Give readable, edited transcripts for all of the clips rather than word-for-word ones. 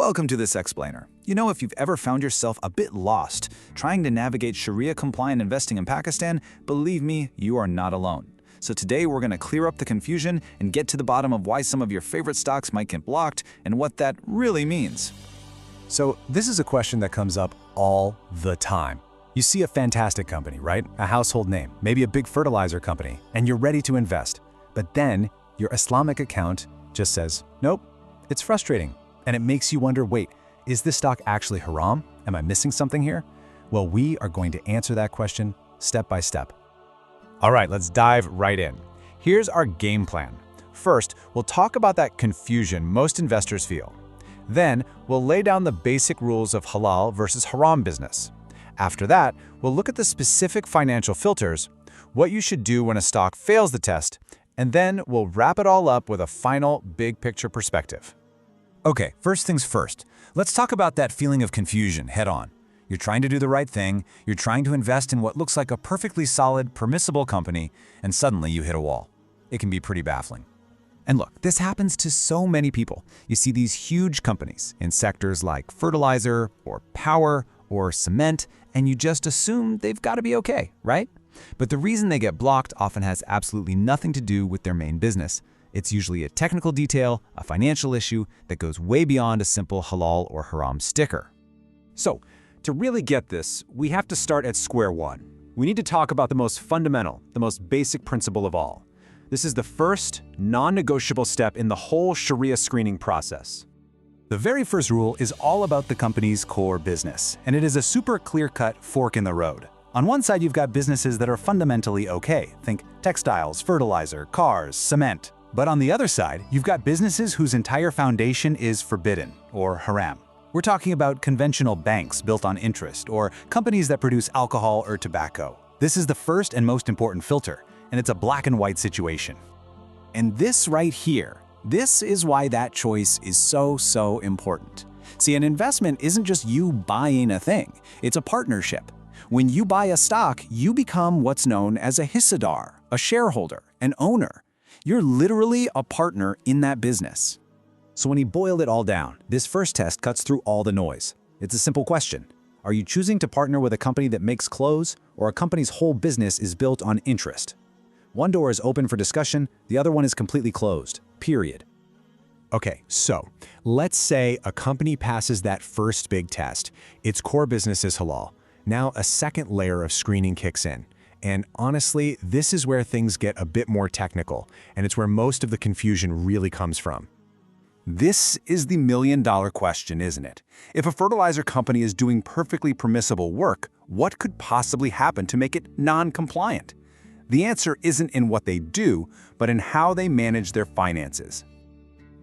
Welcome to this explainer. You know, if you've ever found yourself a bit lost trying to navigate Sharia-compliant investing in Pakistan, believe me, you are not alone. So today we're going to clear up the confusion and get to the bottom of why some of your favorite stocks might get blocked and what that really means. So this is a question that comes up all the time. You see a fantastic company, right? A household name, maybe a big fertilizer company, and you're ready to invest. But then your Islamic account just says, nope. It's frustrating. And it makes you wonder, wait, is this stock actually haram? Am I missing something here? Well, we are going to answer that question step by step. All right, let's dive right in. Here's our game plan. First, we'll talk about that confusion most investors feel. Then, we'll lay down the basic rules of halal versus haram business. After that, we'll look at the specific financial filters, what you should do when a stock fails the test, and then we'll wrap it all up with a final big picture perspective. Okay, first things first. Let's talk about that feeling of confusion head on. You're trying to do the right thing, you're trying to invest in what looks like a perfectly solid, permissible company, and suddenly you hit a wall. It can be pretty baffling. And look, this happens to so many people. You see these huge companies in sectors like fertilizer or power or cement, and you just assume they've got to be okay, right? But the reason they get blocked often has absolutely nothing to do with their main business. It's usually a technical detail, a financial issue that goes way beyond a simple halal or haram sticker. So, to really get this, we have to start at square one. We need to talk about the most fundamental, the most basic principle of all. This is the first, non-negotiable step in the whole Sharia screening process. The very first rule is all about the company's core business, and it is a super clear-cut fork in the road. On one side, you've got businesses that are fundamentally okay. Think textiles, fertilizer, cars, cement. But on the other side, you've got businesses whose entire foundation is forbidden, or haram. We're talking about conventional banks built on interest, or companies that produce alcohol or tobacco. This is the first and most important filter, and it's a black and white situation. And this right here, this is why that choice is so important. See, an investment isn't just you buying a thing, it's a partnership. When you buy a stock, you become what's known as a hissadar, a shareholder, an owner. You're literally a partner in that business. So when he boiled it all down, this first test cuts through all the noise. It's a simple question. Are you choosing to partner with a company that makes clothes, or a company's whole business is built on interest? One door is open for discussion, the other one is completely closed, period. Okay, so let's say a company passes that first big test. Its core business is halal. Now a second layer of screening kicks in. And honestly, this is where things get a bit more technical, and it's where most of the confusion really comes from. This is the million-dollar question, isn't it? If a fertilizer company is doing perfectly permissible work, what could possibly happen to make it non-compliant? The answer isn't in what they do, but in how they manage their finances.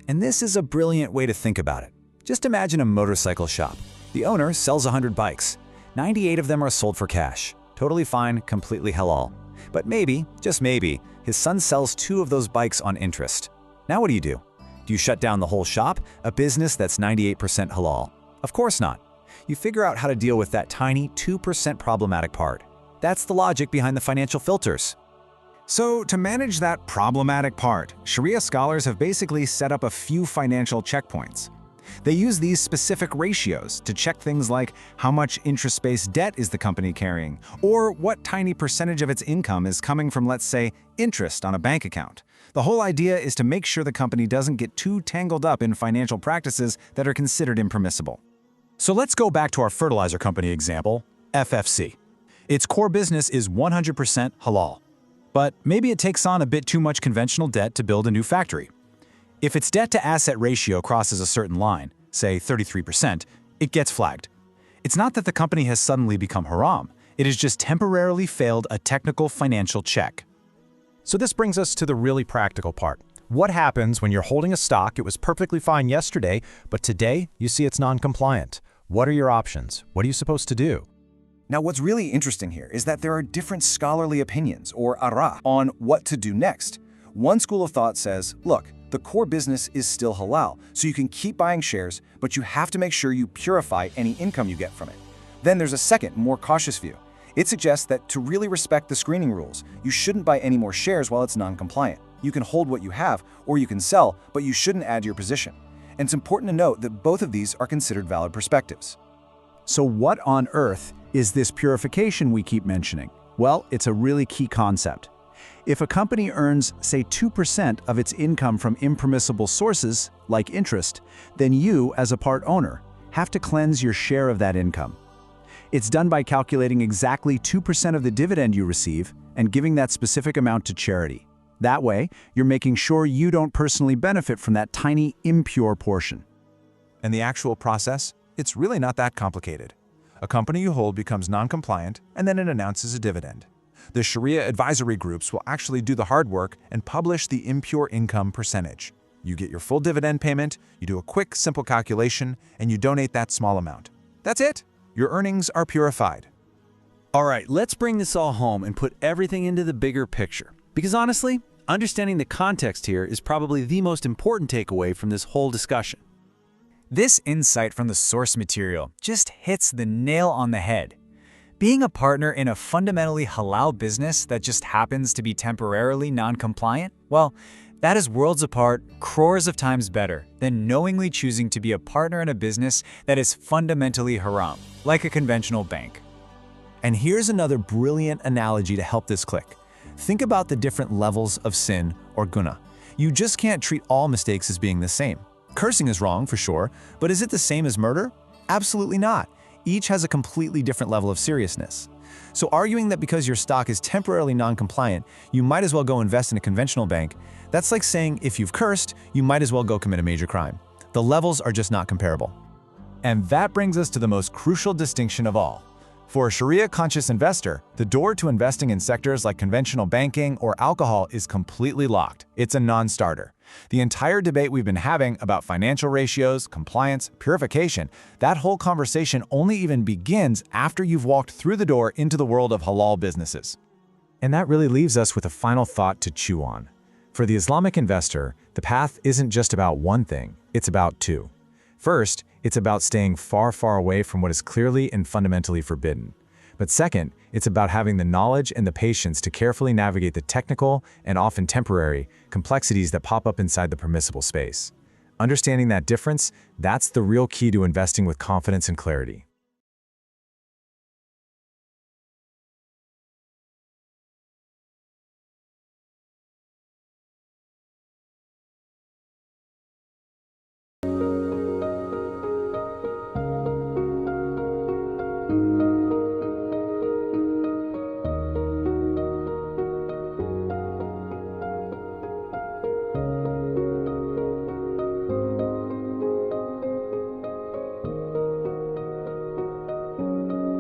And this is a brilliant way to think about it. Just imagine a motorcycle shop. The owner sells 100 bikes. 98 of them are sold for cash. Totally fine, completely halal. But maybe, just maybe, his son sells 2 of those bikes on interest. Now what do? Do you shut down the whole shop, a business that's 98% halal? Of course not. You figure out how to deal with that tiny 2% problematic part. That's the logic behind the financial filters. So, to manage that problematic part, Sharia scholars have basically set up a few financial checkpoints. They use these specific ratios to check things like how much interest-based debt is the company carrying, or what tiny percentage of its income is coming from, let's say, interest on a bank account. The whole idea is to make sure the company doesn't get too tangled up in financial practices that are considered impermissible. So let's go back to our fertilizer company example, FFC. Its core business is 100% halal. But maybe it takes on a bit too much conventional debt to build a new factory. If its debt-to-asset ratio crosses a certain line, say 33%, it gets flagged. It's not that the company has suddenly become haram, it has just temporarily failed a technical financial check. So this brings us to the really practical part. What happens when you're holding a stock it was perfectly fine yesterday, but today you see it's non-compliant? What are your options? What are you supposed to do? Now, what's really interesting here is that there are different scholarly opinions, or ara, on what to do next. One school of thought says, look, the core business is still halal, so you can keep buying shares, but you have to make sure you purify any income you get from it. Then there's a second, more cautious view. It suggests that to really respect the screening rules, you shouldn't buy any more shares while it's non-compliant. You can hold what you have, or you can sell, but you shouldn't add your position. And it's important to note that both of these are considered valid perspectives. So what on earth is this purification we keep mentioning? Well, it's a really key concept. If a company earns, say, 2% of its income from impermissible sources, like interest, then you, as a part owner, have to cleanse your share of that income. It's done by calculating exactly 2% of the dividend you receive and giving that specific amount to charity. That way, you're making sure you don't personally benefit from that tiny, impure portion. And the actual process? It's really not that complicated. A company you hold becomes non-compliant, and then it announces a dividend. The Sharia advisory groups will actually do the hard work and publish the impure income percentage. You get your full dividend payment, you do a quick, simple calculation, and you donate that small amount. That's it. Your earnings are purified. All right, let's bring this all home and put everything into the bigger picture. Because honestly, understanding the context here is probably the most important takeaway from this whole discussion. This insight from the source material just hits the nail on the head. Being a partner in a fundamentally halal business that just happens to be temporarily non-compliant, well, that is worlds apart, crores of times better than knowingly choosing to be a partner in a business that is fundamentally haram, like a conventional bank. And here's another brilliant analogy to help this click. Think about the different levels of sin or guna. You just can't treat all mistakes as being the same. Cursing is wrong for sure, but is it the same as murder? Absolutely not. Each has a completely different level of seriousness. So arguing that because your stock is temporarily non-compliant, you might as well go invest in a conventional bank, that's like saying if you've cursed, you might as well go commit a major crime. The levels are just not comparable. And that brings us to the most crucial distinction of all. For a Sharia-conscious investor, the door to investing in sectors like conventional banking or alcohol is completely locked. It's a non-starter. The entire debate we've been having about financial ratios, compliance, purification, that whole conversation only even begins after you've walked through the door into the world of halal businesses. And that really leaves us with a final thought to chew on. For the Islamic investor, the path isn't just about one thing, it's about two. First, it's about staying far, far away from what is clearly and fundamentally forbidden. But second, it's about having the knowledge and the patience to carefully navigate the technical and often temporary complexities that pop up inside the permissible space. Understanding that difference, that's the real key to investing with confidence and clarity.